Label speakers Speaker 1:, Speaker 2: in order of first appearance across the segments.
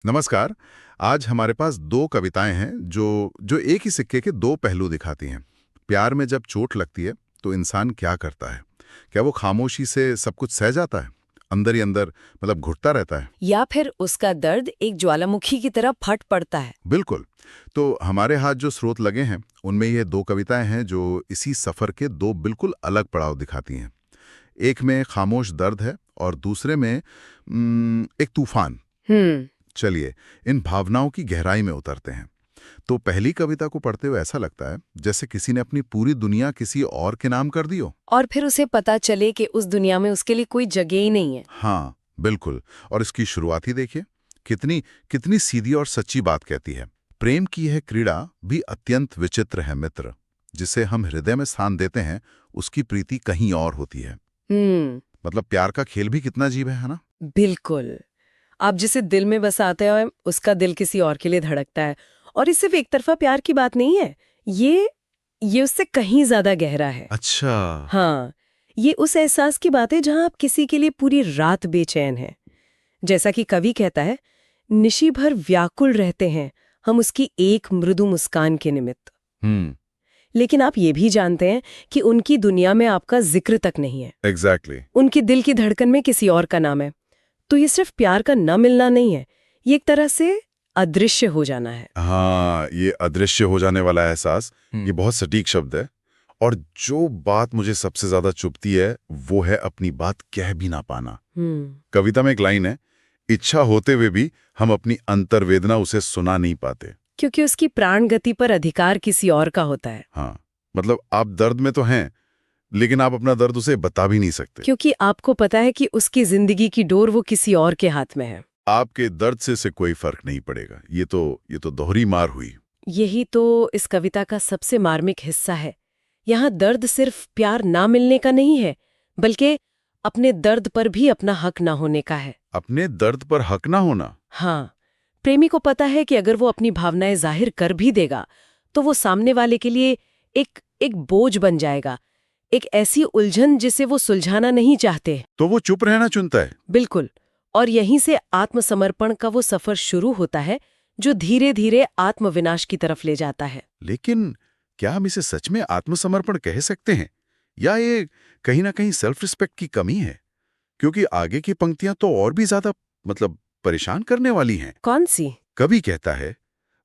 Speaker 1: नमस्कार। आज हमारे पास दो कविताएं हैं जो जो एक ही सिक्के के दो पहलू दिखाती हैं। प्यार में जब चोट लगती है तो इंसान क्या करता है? क्या वो खामोशी से सब कुछ सह जाता है, अंदर ही अंदर मतलब घुटता रहता है?
Speaker 2: या फिर उसका दर्द एक ज्वालामुखी की तरह फट पड़ता है।
Speaker 1: बिल्कुल। तो हमारे हाथ जो स्रोत लगे हैं उनमें ये दो कविताएं हैं जो इसी सफर के दो बिल्कुल अलग पड़ाव दिखाती हैं। एक में खामोश दर्द है और दूसरे में एक तूफान।
Speaker 2: हम्म।
Speaker 1: चलिए, इन भावनाओं की गहराई में उतरते हैं। तो पहली कविता को पढ़ते हुए ऐसा लगता है जैसे किसी ने अपनी पूरी दुनिया किसी और के नाम कर दी हो।
Speaker 2: और फिर उसे पता चले कि उस दुनिया में उसके लिए कोई जगह ही नहीं है।
Speaker 1: हाँ, बिल्कुल। और इसकी शुरुआत ही देखिए, कितनी कितनी सीधी और सच्ची बात कहती है। प्रेम की यह क्रीड़ा भी अत्यंत विचित्र है मित्र, जिसे हम हृदय में स्थान देते हैं उसकी प्रीति कहीं और होती है।
Speaker 2: हम्म।
Speaker 1: मतलब प्यार का खेल भी कितना अजीब है ना?
Speaker 2: बिल्कुल। आप जिसे दिल में बसाते हैं उसका दिल किसी और के लिए धड़कता है। और ये सिर्फ एक तरफा प्यार की बात नहीं है। ये उससे कहीं ज्यादा गहरा है।
Speaker 1: अच्छा।
Speaker 2: हाँ, ये उस एहसास की बात है जहां आप किसी के लिए पूरी रात बेचैन हैं। जैसा कि कवि कहता है, निशी भर व्याकुल रहते हैं हम उसकी एक मृदु मुस्कान के निमित्त।
Speaker 1: हम्म।
Speaker 2: लेकिन आप ये भी जानते हैं कि उनकी दुनिया में आपका जिक्र तक नहीं है।
Speaker 1: एग्जैक्टली।
Speaker 2: उनकी दिल की धड़कन में किसी और का नाम है। तो ये सिर्फ प्यार का न मिलना नहीं है, ये एक तरह से अदृश्य हो जाना है।
Speaker 1: हाँ, ये अदृश्य हो जाने वाला एहसास, ये बहुत सटीक शब्द है। और जो बात मुझे सबसे ज्यादा चुभती है वो है अपनी बात कह भी ना पाना। कविता में एक लाइन है, इच्छा होते हुए भी हम अपनी अंतर्वेदना उसे सुना नहीं पाते।
Speaker 2: क्योंकि उसकी प्राण गति पर अधिकार किसी और का होता है।
Speaker 1: हाँ, मतलब आप दर्द में तो हैं, लेकिन आप अपना दर्द उसे बता भी नहीं सकते।
Speaker 2: क्योंकि आपको पता है कि उसकी जिंदगी की डोर वो किसी और के हाथ में है।
Speaker 1: आपके दर्द से कोई फर्क नहीं पड़ेगा। ये तो दोहरी मार हुई।
Speaker 2: यही तो इस कविता का सबसे मार्मिक हिस्सा है। यहाँ दर्द सिर्फ प्यार ना मिलने का नहीं है, बल्कि अपने दर्द पर भी अपना हक ना होने का है।
Speaker 1: अपने दर्द पर हक ना होना।
Speaker 2: हाँ, प्रेमी को पता है कि अगर वो अपनी भावनाएं जाहिर कर भी देगा तो वो सामने वाले के लिए एक एक बोझ बन जाएगा, एक ऐसी उलझन जिसे वो सुलझाना नहीं चाहते।
Speaker 1: तो वो चुप रहना चुनता है।
Speaker 2: बिल्कुल। और यहीं से आत्मसमर्पण का वो सफर शुरू होता है जो धीरे धीरे आत्मविनाश की तरफ ले जाता है।
Speaker 1: लेकिन क्या हम इसे सच में आत्मसमर्पण कह सकते हैं, या ये कहीं ना कहीं सेल्फ रिस्पेक्ट की कमी है? क्योंकि आगे की पंक्तियां तो और भी ज्यादा मतलब परेशान करने वाली हैं।
Speaker 2: कौन सी?
Speaker 1: कवि कहता है,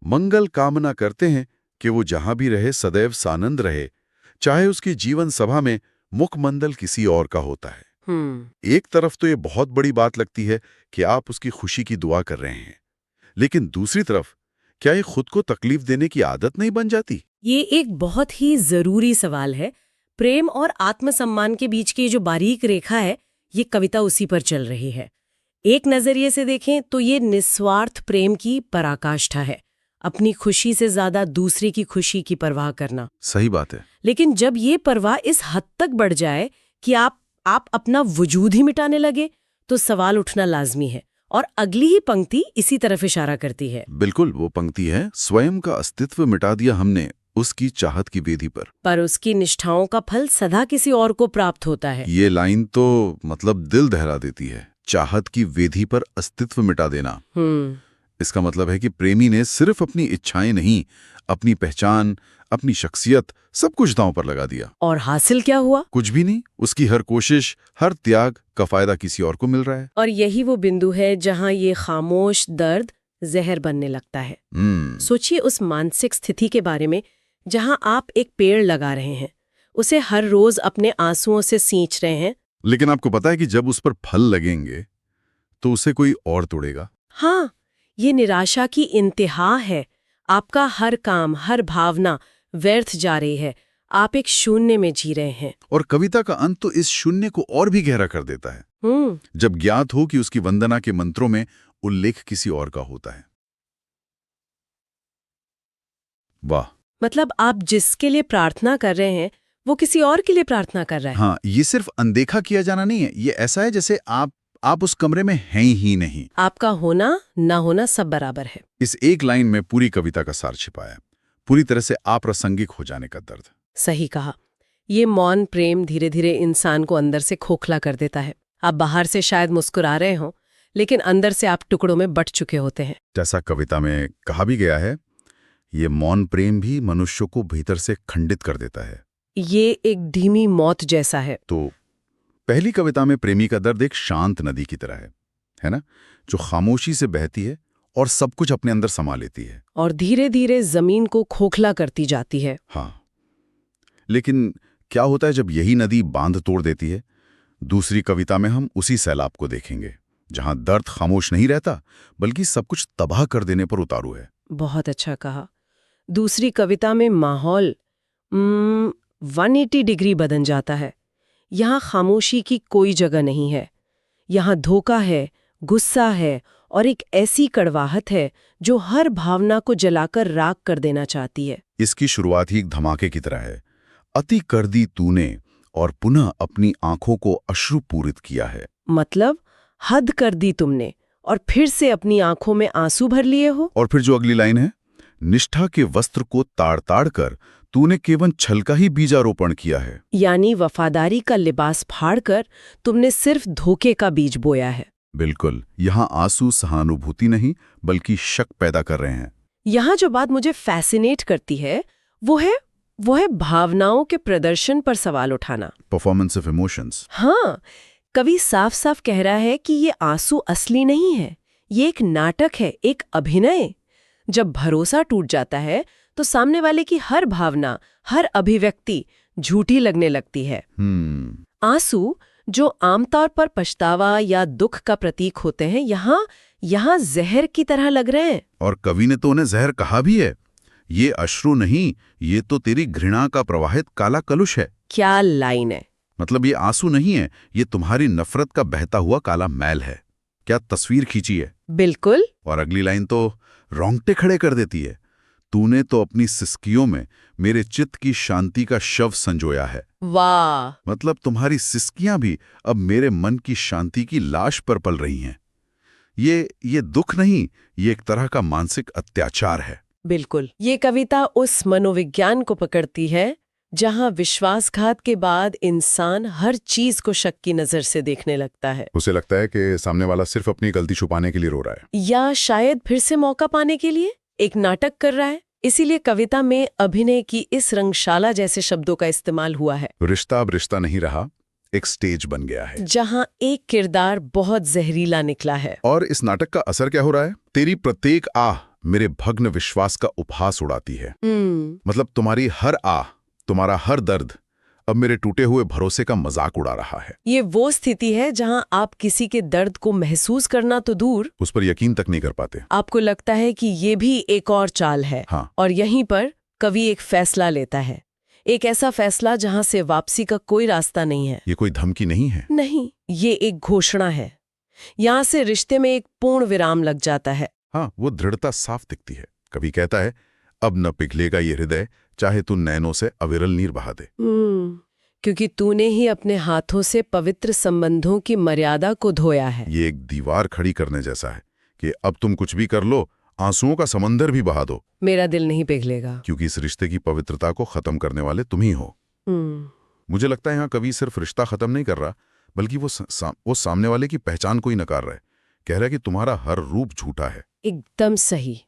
Speaker 1: मंगल कामना करते हैं कि वो जहां भी रहे सदैव सानंद रहे, चाहे उसकी जीवन सभा में मुखमंडल किसी और का होता है। एक तरफ तो ये बहुत बड़ी बात लगती है कि आप उसकी खुशी की दुआ कर रहे हैं, लेकिन दूसरी तरफ क्या ये खुद को तकलीफ देने की आदत नहीं बन जाती?
Speaker 2: ये एक बहुत ही जरूरी सवाल है। प्रेम और आत्मसम्मान के बीच की जो बारीक रेखा है, ये कविता उसी पर चल रही है। एक नजरिए से देखें तो ये निस्वार्थ प्रेम की पराकाष्ठा है, अपनी खुशी से ज्यादा दूसरे की खुशी की परवाह करना।
Speaker 1: सही बात है।
Speaker 2: लेकिन जब ये परवाह इस हद तक बढ़ जाए कि आप अपना वजूद ही मिटाने लगे, तो सवाल उठना लाजमी है। और अगली ही पंक्ति इसी तरफ इशारा करती है।
Speaker 1: बिल्कुल, वो पंक्ति है, स्वयं का अस्तित्व मिटा दिया हमने उसकी चाहत की वेदी
Speaker 2: पर उसकी निष्ठाओं का फल सदा किसी और को प्राप्त होता है।
Speaker 1: ये लाइन तो मतलब दिल दहला देती है। चाहत की वेदी पर अस्तित्व मिटा देना। इसका मतलब है कि प्रेमी ने सिर्फ अपनी इच्छाएं नहीं, अपनी पहचान, अपनी शख्सियत, सब कुछ दांव पर लगा दिया।
Speaker 2: और हासिल क्या हुआ?
Speaker 1: कुछ भी नहीं। उसकी हर कोशिश, हर त्याग का फायदा किसी और को मिल रहा है।
Speaker 2: और यही वो बिंदु है जहां ये खामोश दर्द जहर बनने लगता है। सोचिए उस मानसिक स्थिति के बारे में जहां आप एक पेड़ लगा रहे हैं, उसे हर रोज अपने आंसुओं से सींच रहे हैं,
Speaker 1: लेकिन आपको पता है कि जब उस पर फल लगेंगे तो उसे कोई और तोड़ेगा।
Speaker 2: हाँ, ये निराशा की इंतहा है। आपका हर काम, हर भावना व्यर्थ जा रही है। आप एक शून्य में जी रहे हैं।
Speaker 1: और कविता का अंत तो इस शून्य को और भी गहरा कर देता है, जब ज्ञात हो कि उसकी वंदना के मंत्रों में उल्लेख किसी और का होता है। वाह!
Speaker 2: मतलब आप जिसके लिए प्रार्थना कर रहे हैं, वो किसी और के लिए प्रार्थना कर रहा है।
Speaker 1: हाँ, ये सिर्फ अनदेखा किया जाना नहीं है, ये ऐसा है जैसे आप उस कमरे में हैं ही नहीं।
Speaker 2: आपका होना ना होना सब बराबर है।
Speaker 1: इस एक लाइन में पूरी कविता का सार छिपा है, पूरी तरह से अप्रासंगिक हो जाने का दर्द।
Speaker 2: सही कहा। ये मौन प्रेम धीरे धीरे इंसान को अंदर से खोखला कर देता है। आप बाहर से शायद मुस्कुरा रहे हो, लेकिन अंदर से आप टुकड़ों में बट चुके होते हैं।
Speaker 1: जैसा कविता में कहा भी गया है, ये मौन प्रेम भी मनुष्य को भीतर से खंडित कर देता है।
Speaker 2: ये एक धीमी मौत जैसा है।
Speaker 1: तो पहली कविता में प्रेमी का दर्द एक शांत नदी की तरह है ना, जो खामोशी से बहती है और सब कुछ अपने अंदर समा लेती है
Speaker 2: और धीरे धीरे जमीन को खोखला करती जाती है।
Speaker 1: हाँ, लेकिन क्या होता है जब यही नदी बांध तोड़ देती है? दूसरी कविता में हम उसी सैलाब को देखेंगे, जहां दर्द खामोश नहीं रहता बल्कि सब कुछ तबाह कर देने पर उतारू है।
Speaker 2: बहुत अच्छा कहा। दूसरी कविता में माहौल 180 डिग्री बदल जाता है। यहाँ खामोशी की कोई जगह नहीं है। यहाँ धोखा है, गुस्सा है और एक ऐसी कड़वाहट है जो हर भावना को जलाकर राख कर देना चाहती है।
Speaker 1: इसकी शुरुआत ही एक धमाके की तरह है। अति कर दी तूने और पुनः अपनी आंखों को अश्रुपूरित किया है।
Speaker 2: मतलब हद कर दी तुमने और फिर से अपनी आंखों में आंसू भर लिए हो।
Speaker 1: और फिर जो अगली लाइन है, निष्ठा के वस्त्र को ताड़ ताड़ कर तूने केवल छल का ही बीजारोपण किया है।
Speaker 2: यानी वफादारी का लिबास फाड़कर तुमने सिर्फ धोखे का बीज बोया है।
Speaker 1: बिल्कुल, यहाँ आंसू सहानुभूति नहीं बल्कि शक पैदा कर रहे हैं।
Speaker 2: यहाँ जो बात मुझे फैसिनेट करती है वो है भावनाओं के प्रदर्शन पर सवाल उठाना।
Speaker 1: Performance of emotions.
Speaker 2: हाँ, कवि साफ साफ कह रहा है कि ये आंसू असली नहीं है, ये एक नाटक है, एक अभिनय। जब भरोसा टूट जाता है तो सामने वाले की हर भावना, हर अभिव्यक्ति झूठी लगने लगती है। आंसू जो आमतौर पर पछतावा या दुख का प्रतीक होते हैं, यहाँ जहर की तरह लग रहे हैं।
Speaker 1: और कवि ने तो उन्हें जहर कहा भी है। ये अश्रु नहीं, ये तो तेरी घृणा का प्रवाहित काला कलुष है।
Speaker 2: क्या लाइन है!
Speaker 1: मतलब ये आंसू नहीं है, ये तुम्हारी नफरत का बहता हुआ काला मैल है। क्या तस्वीर खींची है।
Speaker 2: बिल्कुल।
Speaker 1: और अगली लाइन तो रोंगटे खड़े कर देती है। तूने तो अपनी सिसकियों में मेरे चित्त की शांति का शव संजोया है।
Speaker 2: वाह!
Speaker 1: मतलब तुम्हारी सिसकियां भी अब मेरे मन की शांति की लाश पर पल रही हैं। ये दुख नहीं, ये एक तरह का मानसिक अत्याचार है।
Speaker 2: बिल्कुल। ये कविता उस मनोविज्ञान को पकड़ती है जहां विश्वासघात के बाद इंसान हर चीज को शक की नजर से देखने लगता है।
Speaker 1: उसे लगता है कि सामने वाला सिर्फ अपनी गलती छुपाने के लिए रो रहा है,
Speaker 2: या शायद फिर से मौका पाने के लिए एक नाटक कर रहा है। इसीलिए कविता में अभिनय की इस रंगशाला जैसे शब्दों का इस्तेमाल हुआ है।
Speaker 1: रिश्ता अब रिश्ता नहीं रहा, एक स्टेज बन गया है
Speaker 2: जहां एक किरदार बहुत जहरीला निकला है।
Speaker 1: और इस नाटक का असर क्या हो रहा है? तेरी प्रत्येक आह मेरे भग्न विश्वास का उपहास उड़ाती है। मतलब तुम्हारी हर आह, तुम्हारा हर दर्द अब मेरे टूटे हुए भरोसे का मजाक उड़ा रहा है।
Speaker 2: ये वो स्थिति है जहां आप किसी के दर्द को महसूस करना तो दूर,
Speaker 1: उस पर यकीन तक नहीं कर पाते।
Speaker 2: आपको लगता है कि ये भी एक और चाल है।
Speaker 1: हाँ।
Speaker 2: और यहीं पर कवि एक फैसला लेता है, एक ऐसा फैसला जहां से वापसी का कोई रास्ता नहीं है।
Speaker 1: ये कोई धमकी नहीं है।
Speaker 2: नहीं, ये एक घोषणा है। यहां से रिश्ते में एक पूर्ण विराम लग जाता है।
Speaker 1: हाँ, वो दृढ़ता साफ दिखती है। कवि कहता है, अब न पिघलेगा ये हृदय, चाहे तू नैनों से अविरल नीर बहा दे।
Speaker 2: क्योंकि तूने ही अपने हाथों से पवित्र संबंधों की मर्यादा को धोया है।
Speaker 1: ये एक दीवार खड़ी करने जैसा है कि अब तुम कुछ भी कर लो, आंसुओं का समंदर भी बहा दो,
Speaker 2: मेरा दिल नहीं पिघलेगा,
Speaker 1: क्योंकि इस रिश्ते की पवित्रता को खत्म करने वाले तुम ही हो। मुझे लगता है यहाँ कवि सिर्फ रिश्ता खत्म नहीं कर रहा, बल्कि वो सामने वाले की पहचान को ही नकार रहा है। कह रहा है कि तुम्हारा हर रूप झूठा है।
Speaker 2: एकदम सही।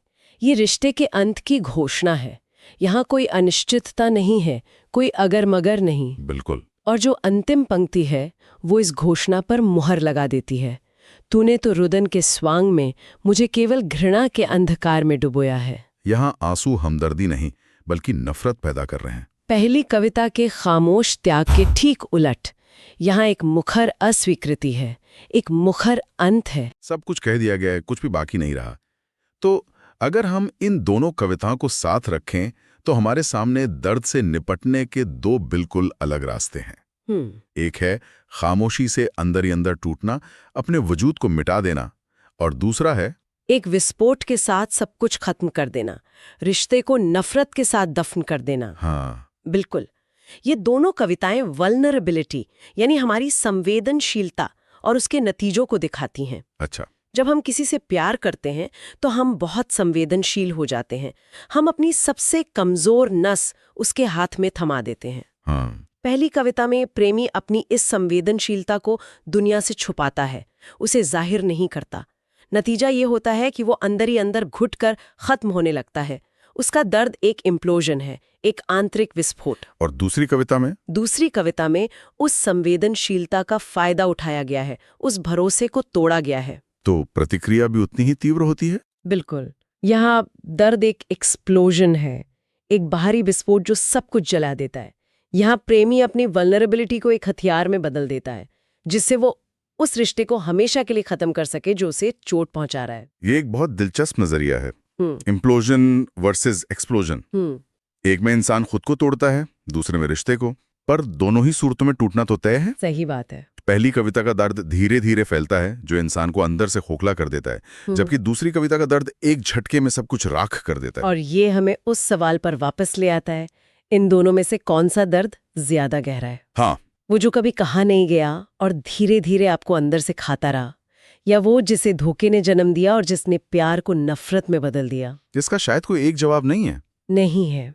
Speaker 2: ये रिश्ते के अंत की घोषणा है। यहाँ कोई अनिश्चितता नहीं है, कोई अगर मगर नहीं।
Speaker 1: बिल्कुल।
Speaker 2: और जो अंतिम पंक्ति है वो इस घोषणा पर मुहर लगा देती है। तूने तो रुदन के स्वांग में मुझे केवल घृणा के अंधकार में डुबोया है।
Speaker 1: यहाँ आंसू हमदर्दी नहीं बल्कि नफरत पैदा कर रहे हैं।
Speaker 2: पहली कविता के खामोश त्याग के ठीक उलट यहाँ एक मुखर अस्वीकृति है, एक मुखर अंत है।
Speaker 1: सब कुछ कह दिया गया है, कुछ भी बाकी नहीं रहा। तो अगर हम इन दोनों कविताओं को साथ रखें तो हमारे सामने दर्द से निपटने के दो बिल्कुल अलग रास्ते हैं। एक है खामोशी से अंदर ही अंदर टूटना, अपने वजूद को मिटा देना, और दूसरा है
Speaker 2: एक विस्फोट के साथ सब कुछ खत्म कर देना, रिश्ते को नफरत के साथ दफन कर देना।
Speaker 1: हाँ,
Speaker 2: बिल्कुल। ये दोनों कविताएं वल्नरेबिलिटी यानी हमारी संवेदनशीलता और उसके नतीजों को दिखाती हैं।
Speaker 1: अच्छा।
Speaker 2: जब हम किसी से प्यार करते हैं तो हम बहुत संवेदनशील हो जाते हैं। हम अपनी सबसे कमजोर नस उसके हाथ में थमा देते हैं।
Speaker 1: हाँ।
Speaker 2: पहली कविता में प्रेमी अपनी इस संवेदनशीलता को दुनिया से छुपाता है, उसे जाहिर नहीं करता। नतीजा ये होता है कि वो अंदर ही अंदर घुटकर खत्म होने लगता है। उसका दर्द एक इम्प्लोजन है, एक आंतरिक विस्फोट।
Speaker 1: और दूसरी कविता में उस संवेदनशीलता का फायदा उठाया गया है, उस भरोसे को तोड़ा गया है। तो प्रतिक्रिया भी उतनी ही तीव्र होती है।
Speaker 2: बिल्कुल। यहाँ दर्द एक एक्सप्लोजन है, एक बाहरी विस्फोट जो सब कुछ जला देता है। यहाँ प्रेमी अपनी वल्नरेबिलिटी को एक हथियार में बदल देता है, जिससे वो उस रिश्ते को हमेशा के लिए खत्म कर सके जो उसे चोट पहुंचा रहा है।
Speaker 1: ये एक बहुत दिलचस्प नजरिया है, इम्प्लोजन वर्सेस एक्सप्लोजन। एक में इंसान खुद को तोड़ता है, दूसरे में रिश्ते को, पर दोनों ही सूरतों में टूटना तो तय है।
Speaker 2: सही बात है।
Speaker 1: पहली कविता का दर्द धीरे धीरे फैलता है, जो इंसान को अंदर से खोखला कर देता है, जबकि दूसरी कविता का दर्द एक झटके में सब कुछ राख कर देता है।
Speaker 2: और ये हमें उस सवाल पर वापस ले आता है, इन दोनों में से कौन सा दर्द ज्यादा गहरा है?
Speaker 1: हाँ,
Speaker 2: वो जो कभी कहा नहीं गया और धीरे धीरे आपको अंदर से खाता रहा, या वो जिसे धोखे ने जन्म दिया और जिसने प्यार को नफरत में बदल दिया?
Speaker 1: जिसका शायद कोई एक जवाब नहीं है।
Speaker 2: नहीं है।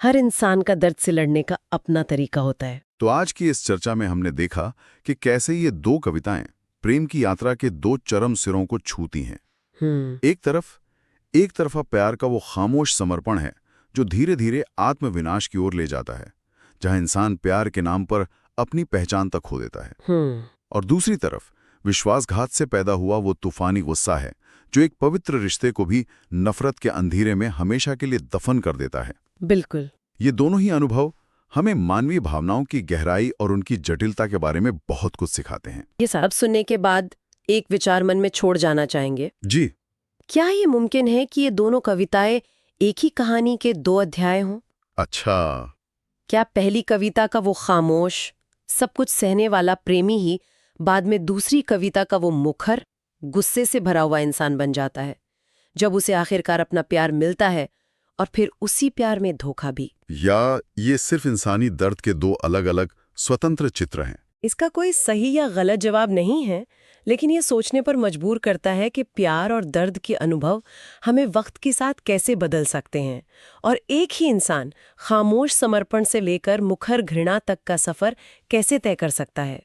Speaker 2: हर इंसान का दर्द से लड़ने का अपना तरीका होता है।
Speaker 1: तो आज की इस चर्चा में हमने देखा कि कैसे ये दो कविताएं प्रेम की यात्रा के दो चरम सिरों को छूती हैं। एक तरफा प्यार का वो खामोश समर्पण है जो धीरे धीरे आत्मविनाश की ओर ले जाता है, जहां इंसान प्यार के नाम पर अपनी पहचान तक खो देता है। और दूसरी तरफ विश्वासघात से पैदा हुआ वो तूफानी गुस्सा है जो एक पवित्र रिश्ते को भी नफरत के अंधेरे में हमेशा के लिए दफन कर देता है।
Speaker 2: बिल्कुल।
Speaker 1: ये दोनों ही अनुभव हमें मानवीय भावनाओं की गहराई और उनकी जटिलता के बारे में बहुत कुछ सिखाते हैं।
Speaker 2: ये सब सुनने के बाद एक विचार मन में छोड़ जाना चाहेंगे।
Speaker 1: जी,
Speaker 2: क्या ये मुमकिन है कि ये दोनों कविताएं एक ही कहानी के दो अध्याय हों?
Speaker 1: अच्छा।
Speaker 2: क्या पहली कविता का वो खामोश, सब कुछ सहने वाला प्रेमी ही बाद में दूसरी कविता का वो मुखर, गुस्से से भरा हुआ इंसान बन जाता है, जब उसे आखिरकार अपना प्यार मिलता है और फिर उसी प्यार में धोखा भी?
Speaker 1: या ये सिर्फ इंसानी दर्द के दो अलग अलग स्वतंत्र चित्र हैं?
Speaker 2: इसका कोई सही या गलत जवाब नहीं है, लेकिन ये सोचने पर मजबूर करता है कि प्यार और दर्द के अनुभव हमें वक्त के साथ कैसे बदल सकते हैं, और एक ही इंसान खामोश समर्पण से लेकर मुखर घृणा तक का सफर कैसे तय कर सकता है।